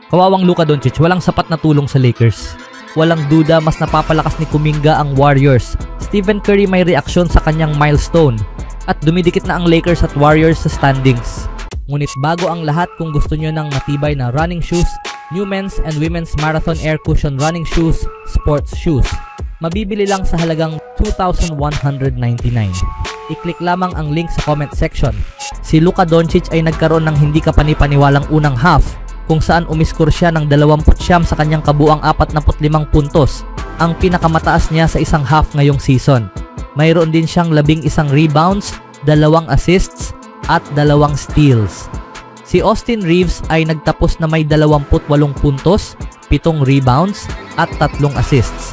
Kawawang Luka Doncic, walang sapat na tulong sa Lakers. Walang duda, mas napapalakas ni Kuminga ang Warriors. Stephen Curry may reaksyon sa kanyang milestone. At dumidikit na ang Lakers at Warriors sa standings. Ngunit bago ang lahat, kung gusto nyo ng matibay na running shoes, new men's and women's marathon air cushion running shoes, sports shoes, mabibili lang sa halagang $2,199. I-click lamang ang link sa comment section. Si Luka Doncic ay nagkaroon ng hindi kapanipaniwalang unang half, kung saan umiskor siya ng 29 sa kanyang kabuang 45 puntos, ang pinakamataas niya sa isang half ngayong season. Mayroon din siyang 11 rebounds, 2 assists, at 2 steals. Si Austin Reeves ay nagtapos na may 28 puntos, 7 rebounds, at 3 assists.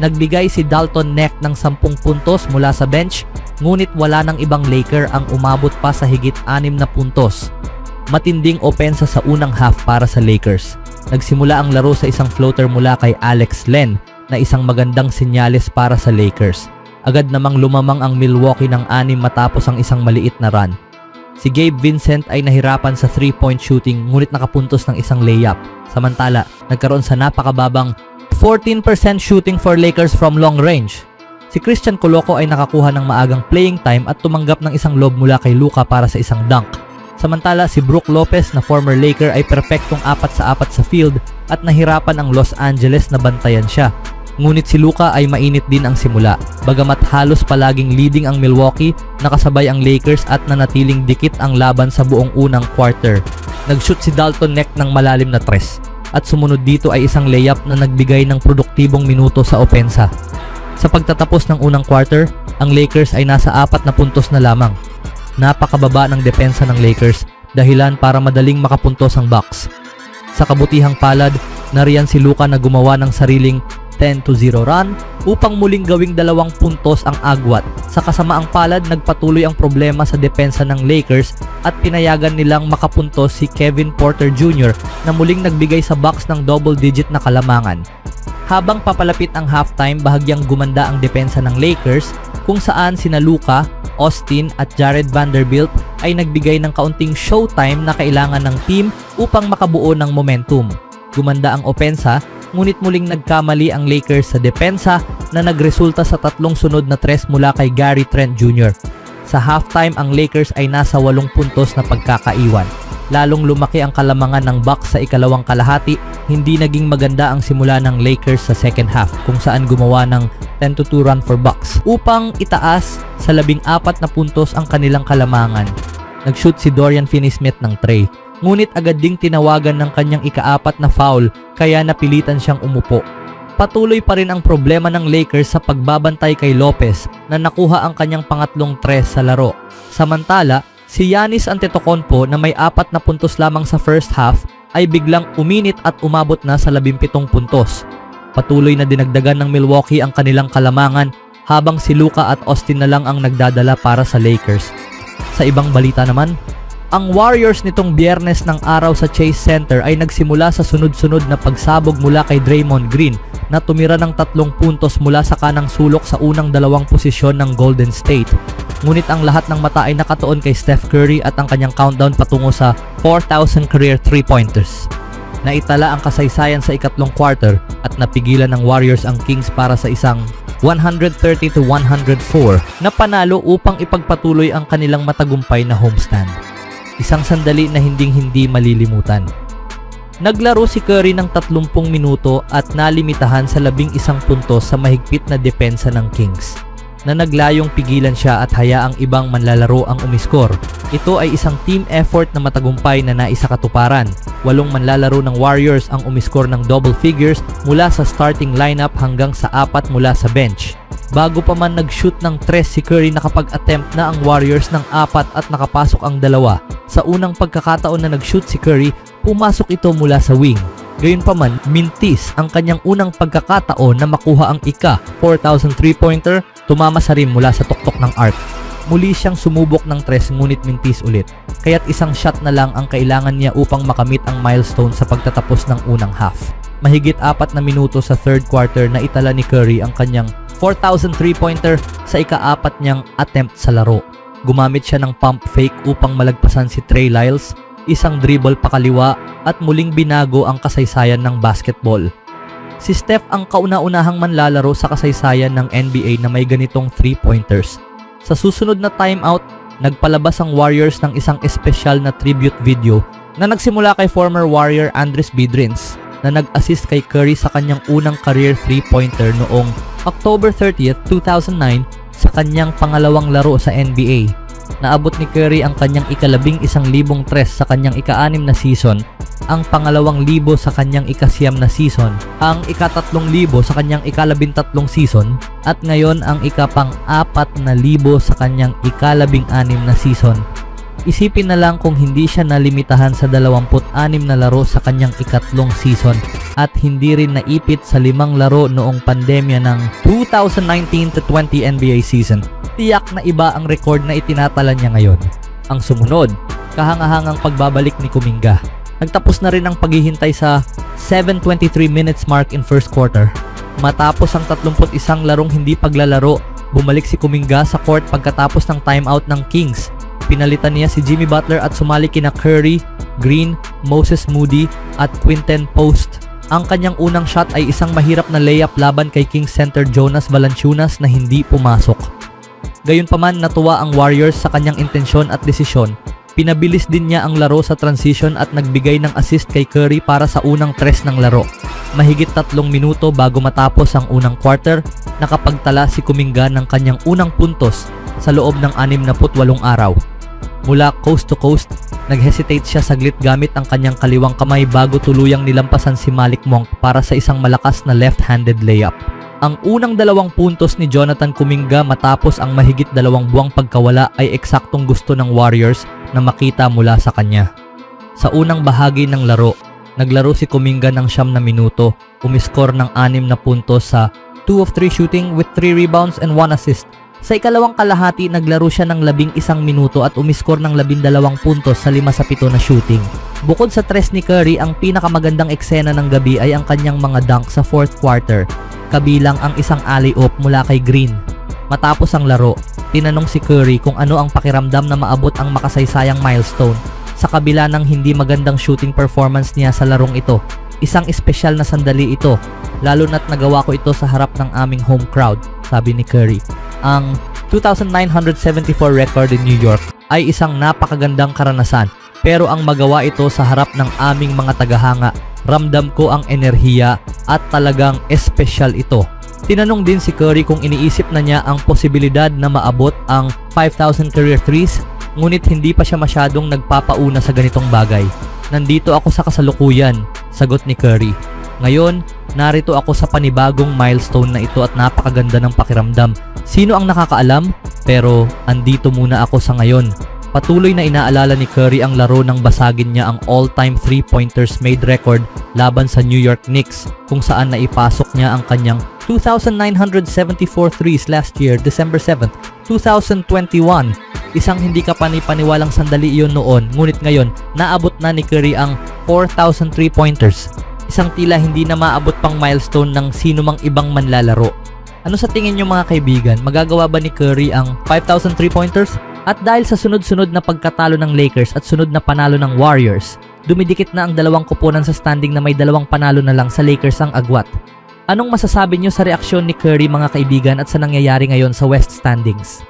Nagbigay si Dalton Neck ng 10 puntos mula sa bench, ngunit wala ng ibang Laker ang umabot pa sa higit 6 na puntos. Matinding opensa sa unang half para sa Lakers. Nagsimula ang laro sa isang floater mula kay Alex Len na isang magandang senyales para sa Lakers. Agad namang lumamang ang Milwaukee ng 6 matapos ang isang maliit na run. Si Gabe Vincent ay nahirapan sa 3-point shooting ngunit nakapuntos ng isang layup. Samantala, nagkaroon sa napakababang 14% shooting for Lakers from long range. Si Christian Coloco ay nakakuha ng maagang playing time at tumanggap ng isang lob mula kay Luka para sa isang dunk. Samantala, si Brook Lopez na former Laker ay perpektong 4 sa 4 sa field at nahirapan ang Los Angeles na bantayan siya. Ngunit si Luka ay mainit din ang simula. Bagamat halos palaging leading ang Milwaukee, nakasabay ang Lakers at nanatiling dikit ang laban sa buong unang quarter. Nag-shoot si Dalton Neck ng malalim na 3 at sumunod dito ay isang layup na nagbigay ng produktibong minuto sa opensa. Sa pagtatapos ng unang quarter, ang Lakers ay nasa 4 na puntos na lamang. Napakababa ng depensa ng Lakers, dahilan para madaling makapuntos ang Bucks. Sa kabutihang palad, nariyan si Luka na gumawa ng sariling 10-0 run upang muling gawing 2 puntos ang agwat. Sa kasamaang palad, nagpatuloy ang problema sa depensa ng Lakers at pinayagan nilang makapuntos si Kevin Porter Jr. na muling nagbigay sa Bucks ng double-digit na kalamangan. Habang papalapit ang halftime, bahagyang gumanda ang depensa ng Lakers kung saan sina Luka, Austin at Jared Vanderbilt ay nagbigay ng kaunting showtime na kailangan ng team upang makabuo ng momentum. Gumanda ang opensa, ngunit muling nagkamali ang Lakers sa depensa na nagresulta sa 3 sunod na 3 mula kay Gary Trent Jr. Sa halftime, ang Lakers ay nasa 8 puntos na pagkakaiwan. Lalong lumaki ang kalamangan ng Bucks sa ikalawang kalahati. Hindi naging maganda ang simula ng Lakers sa second half kung saan gumawa ng 10-2 run for Bucks upang itaas sa 14 na puntos ang kanilang kalamangan. Nag-shoot si Dorian Finney-Smith ng 3, ngunit agad ding tinawagan ng kanyang ika-4 na foul kaya napilitan siyang umupo. Patuloy pa rin ang problema ng Lakers sa pagbabantay kay Lopez na nakuha ang kanyang pangatlong 3 sa laro. Samantala, si Giannis Antetokounmpo na may 4 na puntos lamang sa first half ay biglang uminit at umabot na sa 17 puntos. Patuloy na dinagdagan ng Milwaukee ang kanilang kalamangan habang si Luka at Austin na lang ang nagdadala para sa Lakers. Sa ibang balita naman, ang Warriors nitong Biyernes ng araw sa Chase Center ay nagsimula sa sunod-sunod na pagsabog mula kay Draymond Green na tumira ng 3 puntos mula sa kanang sulok sa unang 2 posisyon ng Golden State. Ngunit ang lahat ng mata ay nakatuon kay Steph Curry at ang kanyang countdown patungo sa 4,000 career 3-pointers. Naitala ang kasaysayan sa ikatlong quarter at napigilan ng Warriors ang Kings para sa isang 130-104 na panalo upang ipagpatuloy ang kanilang matagumpay na homestand. Isang sandali na hinding-hindi malilimutan. Naglaro si Curry ng 30 minuto at nalimitahan sa 11 puntos sa mahigpit na depensa ng Kings, na naglayong pigilan siya at hayaang ibang manlalaro ang umiskor. Ito ay isang team effort na matagumpay na naisakatuparan. 8 manlalaro ng Warriors ang umiskor ng double figures mula sa starting lineup hanggang sa 4 mula sa bench. Bago pa man nag-shoot ng 3 si Curry, nakapag-attempt na ang Warriors ng 4 at nakapasok ang 2. Sa unang pagkakataon na nag-shoot si Curry, pumasok ito mula sa wing. Gayunpaman, mintis ang kanyang unang pagkakataon na makuha ang ika-4,000 3-pointer, tumama sa rim mula sa tuktok ng arc. Muli siyang sumubok ng 3 ngunit mintis ulit, kaya't isang shot na lang ang kailangan niya upang makamit ang milestone sa pagtatapos ng unang half. Mahigit 4 na minuto sa third quarter na itala ni Curry ang kanyang 4,000 3-pointer sa ika-4 niyang attempt sa laro. Gumamit siya ng pump fake upang malagpasan si Trey Lyles isang dribble pakaliwa at muling binago ang kasaysayan ng basketball. Si Steph ang kauna-unahang manlalaro sa kasaysayan ng NBA na may ganitong 3-pointers. Sa susunod na timeout, nagpalabas ang Warriors ng isang espesyal na tribute video na nagsimula kay former Warrior Andris Bidrins na nag-assist kay Curry sa kanyang unang career 3-pointer noong October 30th, 2009 sa kanyang pangalawang laro sa NBA. Naabot ni Curry ang kanyang ika-11,000 tres sa kanyang ika-6 na season, ang pang-2,000 sa kanyang ika-9 na season, ang ika-3,000 sa kanyang ika-13 season, at ngayon ang ika-pang-4,000 sa kanyang ika-16 na season. Isipin na lang kung hindi siya nalimitahan sa 26 na laro sa kanyang ika-3 season at hindi rin naipit sa 5 laro noong pandemya ng 2019-20 NBA season. Tiyak na iba ang record na itinatala niya ngayon. Ang sumunod, kahangahangang pagbabalik ni Kuminga. Nagtapos na rin ang paghihintay sa 7:23 minutes mark in first quarter. Matapos ang 31 larong hindi paglalaro, bumalik si Kuminga sa court pagkatapos ng timeout ng Kings. Pinalitan niya si Jimmy Butler at sumali kina Curry, Green, Moses Moody at Quinten Post. Ang kanyang unang shot ay isang mahirap na layup laban kay Kings center Jonas Valanciunas na hindi pumasok. Gayunpaman, natuwa ang Warriors sa kanyang intensyon at desisyon. Pinabilis din niya ang laro sa transition at nagbigay ng assist kay Curry para sa unang tres ng laro. Mahigit 3 minuto bago matapos ang unang quarter, nakapagtala si Kuminga ng kanyang unang puntos sa loob ng 68 araw. Mula coast to coast, nag-hesitate siya saglit gamit ang kanyang kaliwang kamay bago tuluyang nilampasan si Malik Monk para sa isang malakas na left-handed layup. Ang unang 2 puntos ni Jonathan Kuminga matapos ang mahigit 2 buwang pagkawala ay eksaktong gusto ng Warriors na makita mula sa kanya. Sa unang bahagi ng laro, naglaro si Kuminga ng 9 na minuto, umiskor ng 6 na puntos sa 2 of 3 shooting with 3 rebounds and 1 assist. Sa ikalawang kalahati, naglaro siya ng 11 minuto at umiskor ng 12 puntos sa 5 sa 7 na shooting. Bukod sa tres ni Curry, ang pinakamagandang eksena ng gabi ay ang kanyang mga dunk sa fourth quarter, kabilang ang isang alley-oop mula kay Green. Matapos ang laro, tinanong si Curry kung ano ang pakiramdam na maabot ang makasaysayang milestone sa kabila ng hindi magandang shooting performance niya sa larong ito. Isang espesyal na sandali ito, lalo na't nagawa ko ito sa harap ng aming home crowd, sabi ni Curry. Ang 2,974 record in New York ay isang napakagandang karanasan, pero ang magawa ito sa harap ng aming mga tagahanga, ramdam ko ang enerhiya at talagang espesyal ito. Tinanong din si Curry kung iniisip na niya ang posibilidad na maabot ang 5,000 career threes, ngunit hindi pa siya masyadong nagpapauna sa ganitong bagay. Nandito ako sa kasalukuyan, sagot ni Curry. Ngayon, narito ako sa panibagong milestone na ito at napakaganda ng pakiramdam. Sino ang nakakaalam? Pero andito muna ako sa ngayon. Patuloy na inaalala ni Curry ang laro nang basagin niya ang all-time 3-pointers made record laban sa New York Knicks, kung saan naipasok niya ang kanyang 2,974 threes last year, December 7th, 2021. Isang hindi kapani-paniwalang sandali iyon noon, ngunit ngayon, naabot na ni Curry ang 4,000 3-pointers. Isang tila hindi na maabot pang milestone ng sino mang ibang manlalaro. Ano sa tingin niyo mga kaibigan, magagawa ba ni Curry ang 5,000 3-pointers? At dahil sa sunod-sunod na pagkatalo ng Lakers at sunod na panalo ng Warriors, dumidikit na ang 2 koponan sa standing na may 2 panalo na lang sa Lakers ang agwat. Anong masasabi niyo sa reaksyon ni Curry mga kaibigan at sa nangyayari ngayon sa West standings?